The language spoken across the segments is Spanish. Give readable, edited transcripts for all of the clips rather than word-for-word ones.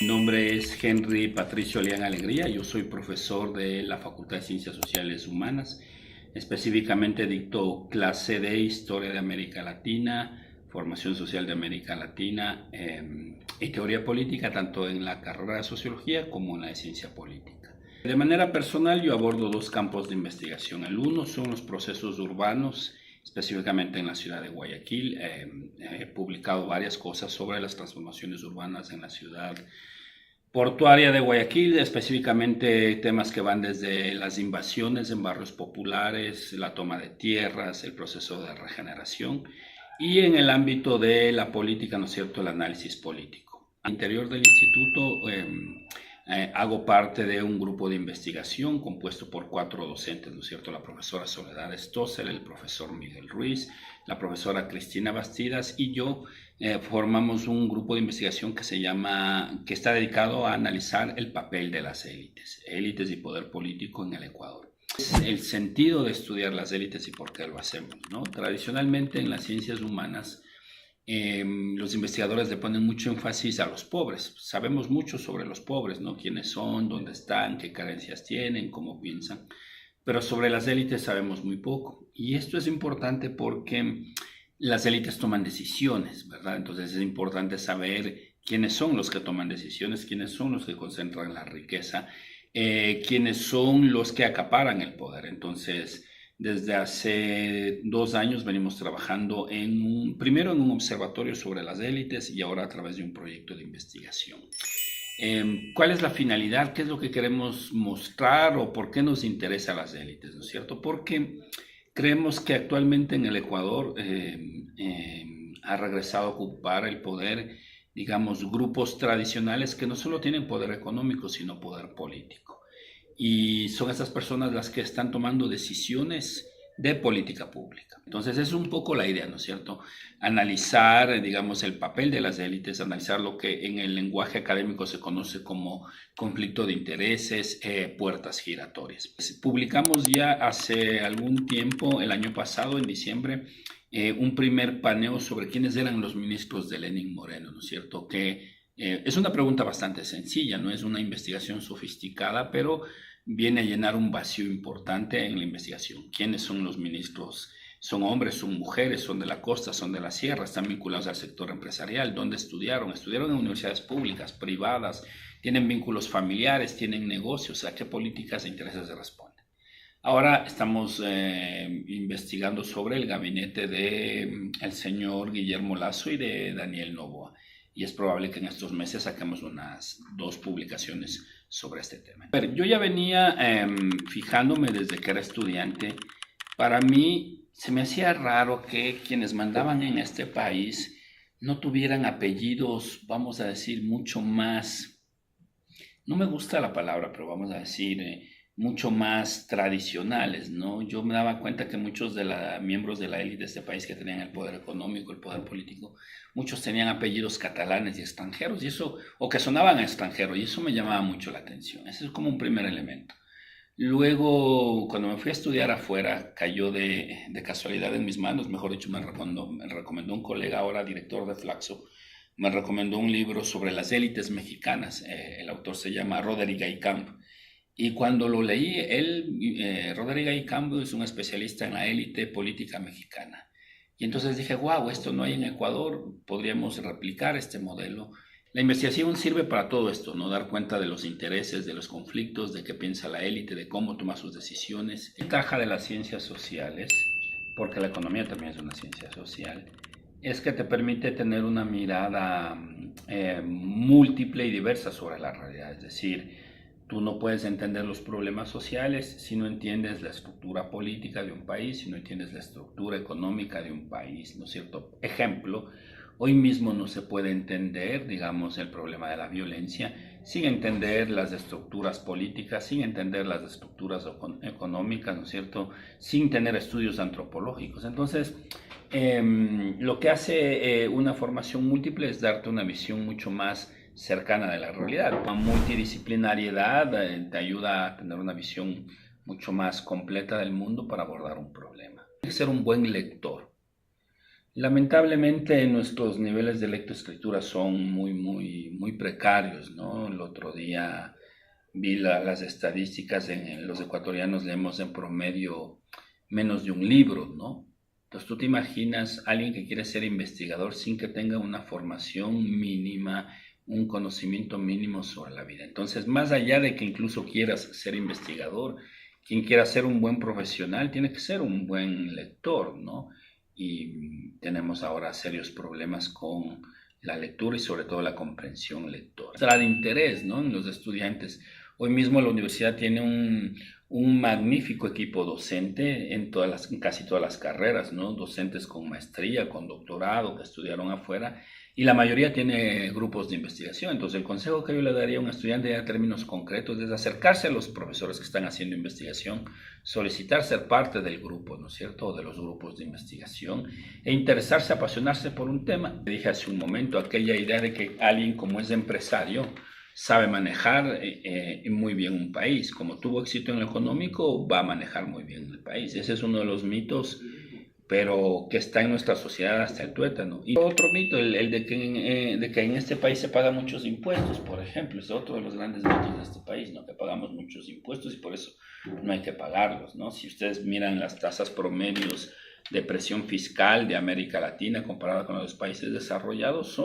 Mi nombre es Henry Patricio Leán Alegría, yo soy profesor de la Facultad de Ciencias Sociales Humanas, específicamente dicto clase de Historia de América Latina, Formación Social de América Latina y Teoría Política, tanto en la carrera de Sociología como en la de Ciencia Política. De manera personal yo abordo dos campos de investigación. El uno son los procesos urbanos, específicamente en la ciudad de Guayaquil. He publicado varias cosas sobre las transformaciones urbanas en la ciudad portuaria de Guayaquil, específicamente temas que van desde las invasiones en barrios populares, la toma de tierras, el proceso de regeneración y en el ámbito de la política, ¿no es cierto?, el análisis político. Al interior del instituto hago parte de un grupo de investigación compuesto por 4 docentes, ¿no es cierto?, la profesora Soledad Stossel, el profesor Miguel Ruiz, la profesora Cristina Bastidas y yo. Formamos un grupo de investigación que está dedicado a analizar el papel de las élites y poder político en el Ecuador. El sentido de estudiar las élites y por qué lo hacemos, ¿no? Tradicionalmente en las ciencias humanas, los investigadores le ponen mucho énfasis a los pobres. Sabemos mucho sobre los pobres, ¿no? Quiénes son, dónde están, qué carencias tienen, cómo piensan. Pero sobre las élites sabemos muy poco. Y esto es importante porque las élites toman decisiones, ¿verdad? Entonces es importante saber quiénes son los que toman decisiones, quiénes son los que concentran la riqueza, quiénes son los que acaparan el poder. Entonces, desde hace 2 años venimos trabajando primero en un observatorio sobre las élites y ahora a través de un proyecto de investigación. ¿Cuál es la finalidad? ¿Qué es lo que queremos mostrar o por qué nos interesan las élites? ¿No es cierto? Porque creemos que actualmente en el Ecuador ha regresado a ocupar el poder, digamos, grupos tradicionales que no solo tienen poder económico, sino poder político. Y son esas personas las que están tomando decisiones de política pública. Entonces es un poco la idea, ¿no es cierto? Analizar, digamos, el papel de las élites, analizar lo que en el lenguaje académico se conoce como conflicto de intereses, puertas giratorias. Publicamos ya hace algún tiempo, el año pasado, en diciembre, un primer paneo sobre quiénes eran los ministros de Lenín Moreno, ¿no es cierto? Que es una pregunta bastante sencilla, no es una investigación sofisticada, pero viene a llenar un vacío importante en la investigación. ¿Quiénes son los ministros? ¿Son hombres, son mujeres, son de la costa, son de la sierra, están vinculados al sector empresarial? ¿Dónde estudiaron? ¿Estudiaron en universidades públicas, privadas? ¿Tienen vínculos familiares? ¿Tienen negocios? ¿A qué políticas e intereses se responden? Ahora estamos investigando sobre el gabinete de el señor Guillermo Lazo y de Daniel Noboa. Y es probable que en estos meses saquemos unas 2 publicaciones sobre este tema. A ver, yo ya venía fijándome desde que era estudiante. Para mí se me hacía raro que quienes mandaban en este país no tuvieran apellidos, vamos a decir, mucho más, no me gusta la palabra, pero vamos a decir, mucho más tradicionales, ¿no? Yo me daba cuenta que muchos de los miembros de la élite de este país que tenían el poder económico, el poder político, muchos tenían apellidos catalanes y extranjeros, y eso, o que sonaban a extranjero, y eso me llamaba mucho la atención. Ese es como un primer elemento. Luego, cuando me fui a estudiar afuera, cayó de casualidad en mis manos, mejor dicho, me recomendó un colega, ahora director de Flaxo, me recomendó un libro sobre las élites mexicanas. El autor se llama Roderick Aycamp. Y cuando lo leí, Roderick Aycamp es un especialista en la élite política mexicana. Y entonces dije, wow, esto no hay en Ecuador, podríamos replicar este modelo. La investigación sirve para todo esto, ¿no? Dar cuenta de los intereses, de los conflictos, de qué piensa la élite, de cómo toma sus decisiones. La ventaja de las ciencias sociales, porque la economía también es una ciencia social, es que te permite tener una mirada múltiple y diversa sobre la realidad. Es decir, tú no puedes entender los problemas sociales si no entiendes la estructura política de un país, si no entiendes la estructura económica de un país, ¿no es cierto? Ejemplo, hoy mismo no se puede entender, digamos, el problema de la violencia sin entender las estructuras políticas, sin entender las estructuras económicas, ¿no es cierto? Sin tener estudios antropológicos. Entonces, lo que hace una formación múltiple es darte una visión mucho más cercana de la realidad. La multidisciplinariedad te ayuda a tener una visión mucho más completa del mundo para abordar un problema. Hay que ser un buen lector. Lamentablemente nuestros niveles de lectoescritura son muy precarios, ¿no? El otro día vi las estadísticas, en los ecuatorianos leemos en promedio menos de un libro, ¿no? Entonces tú te imaginas a alguien que quiere ser investigador sin que tenga una formación mínima, un conocimiento mínimo sobre la vida. Entonces, más allá de que incluso quieras ser investigador, quien quiera ser un buen profesional tiene que ser un buen lector, ¿no? Y tenemos ahora serios problemas con la lectura y sobre todo la comprensión lectora. Será de interés, ¿no?, en los estudiantes. Hoy mismo la universidad tiene un magnífico equipo docente en casi todas las carreras, ¿no? Docentes con maestría, con doctorado, que estudiaron afuera, y la mayoría tiene grupos de investigación. Entonces, el consejo que yo le daría a un estudiante en términos concretos es acercarse a los profesores que están haciendo investigación, solicitar ser parte del grupo, ¿no es cierto?, o de los grupos de investigación, e interesarse, apasionarse por un tema. Dije hace un momento aquella idea de que alguien, como es empresario, sabe manejar muy bien un país. Como tuvo éxito en lo económico, va a manejar muy bien el país. Ese es uno de los mitos, pero que está en nuestra sociedad hasta el tuétano. Y otro mito, el de que en este país se pagan muchos impuestos, por ejemplo, es otro de los grandes mitos de este país, ¿no? Que pagamos muchos impuestos y por eso no hay que pagarlos, ¿no? Si ustedes miran las tasas promedios de presión fiscal de América Latina comparada con los países desarrollados,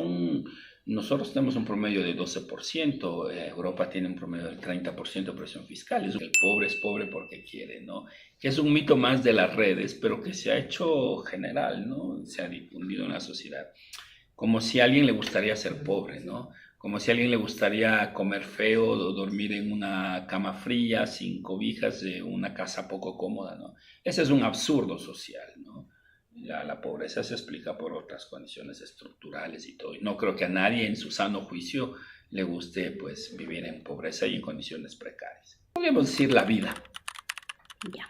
nosotros tenemos un promedio de 12%, Europa tiene un promedio del 30% de presión fiscal. El pobre es pobre porque quiere, ¿no? Que es un mito más de las redes, pero que se ha hecho general, ¿no? Se ha difundido en la sociedad. Como si a alguien le gustaría ser pobre, ¿no? Como si a alguien le gustaría comer feo o dormir en una cama fría, sin cobijas, de una casa poco cómoda, ¿no? Ese es un absurdo social, ¿no? La pobreza se explica por otras condiciones estructurales y todo. Y no creo que a nadie en su sano juicio le guste, pues, vivir en pobreza y en condiciones precarias. Podríamos decir la vida. Ya.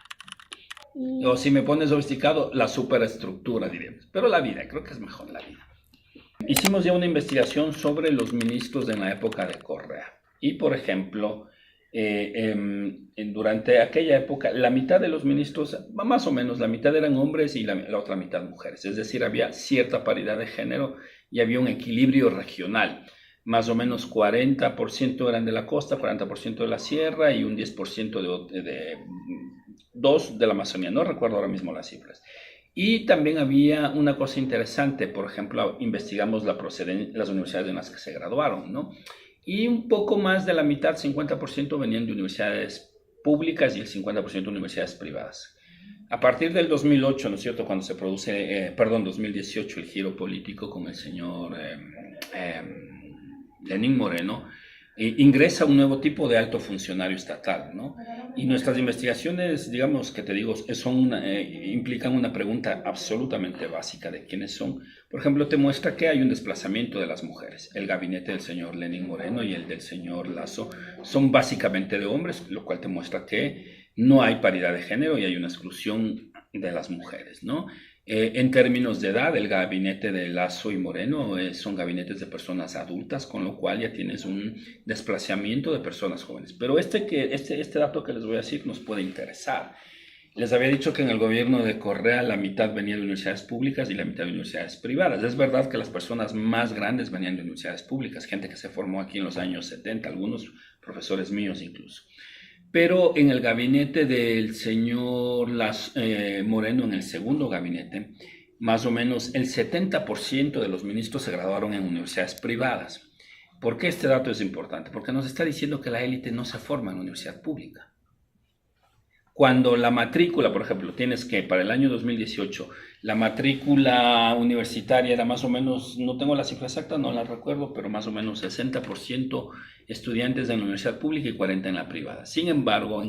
O si me pones sofisticado, la superestructura, diríamos. Pero la vida, creo que es mejor la vida. Hicimos ya una investigación sobre los ministros en la época de Correa. Y, por ejemplo, durante aquella época, la mitad de los ministros, más o menos la mitad eran hombres y la otra mitad mujeres. Es decir, había cierta paridad de género y había un equilibrio regional. Más o menos 40% eran de la costa, 40% de la sierra y un 10% de la Amazonía. No recuerdo ahora mismo las cifras. Y también había una cosa interesante, por ejemplo, investigamos las universidades en las que se graduaron, ¿no? Y un poco más de la mitad, 50%, venían de universidades públicas y el 50% de universidades privadas. A partir del 2008, ¿no es cierto?, cuando se produce, 2018, el giro político con el señor Lenín Moreno, ingresa un nuevo tipo de alto funcionario estatal, ¿no? Y nuestras investigaciones, digamos que te digo, implican una pregunta absolutamente básica de quiénes son. Por ejemplo, te muestra que hay un desplazamiento de las mujeres. El gabinete del señor Lenín Moreno y el del señor Lasso son básicamente de hombres, lo cual te muestra que no hay paridad de género y hay una exclusión de las mujeres, ¿no? En términos de edad, el gabinete de Lasso y Moreno son gabinetes de personas adultas, con lo cual ya tienes un desplazamiento de personas jóvenes. Pero este dato que les voy a decir nos puede interesar. Les había dicho que en el gobierno de Correa la mitad venía de universidades públicas y la mitad de universidades privadas. Es verdad que las personas más grandes venían de universidades públicas, gente que se formó aquí en los años 70, algunos profesores míos incluso. Pero en el gabinete del señor Moreno, en el segundo gabinete, más o menos el 70% de los ministros se graduaron en universidades privadas. ¿Por qué este dato es importante? Porque nos está diciendo que la élite no se forma en la universidad pública. Cuando la matrícula, por ejemplo, tienes que para el año 2018, la matrícula universitaria era más o menos, no tengo la cifra exacta, no la recuerdo, pero más o menos 60% estudiantes en la universidad pública y 40% en la privada. Sin embargo,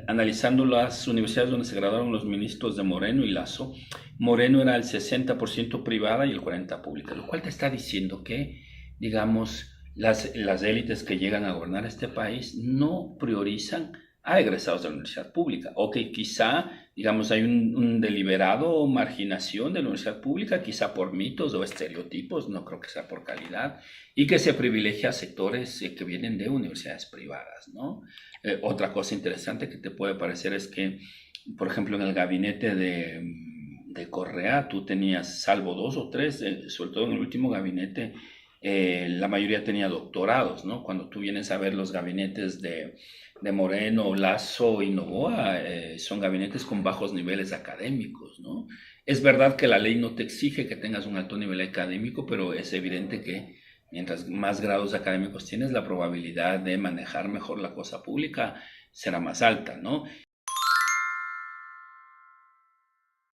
analizando las universidades donde se graduaron los ministros de Moreno y Lasso, Moreno era el 60% privada y el 40% pública, lo cual te está diciendo que, digamos, las élites que llegan a gobernar este país no priorizan a egresados de la universidad pública, o que quizá, digamos, hay un deliberado marginación de la universidad pública, quizá por mitos o estereotipos, no creo que sea por calidad, y que se privilegia a sectores que vienen de universidades privadas, ¿no? Otra cosa interesante que te puede parecer es que, por ejemplo, en el gabinete de de Correa, tú tenías, salvo 2 o 3, sobre todo en el último gabinete, la mayoría tenía doctorados, ¿no? Cuando tú vienes a ver los gabinetes de Moreno, Lazo y Noboa, son gabinetes con bajos niveles académicos, ¿no? Es verdad que la ley no te exige que tengas un alto nivel académico, pero es evidente que mientras más grados académicos tienes, la probabilidad de manejar mejor la cosa pública será más alta, ¿no?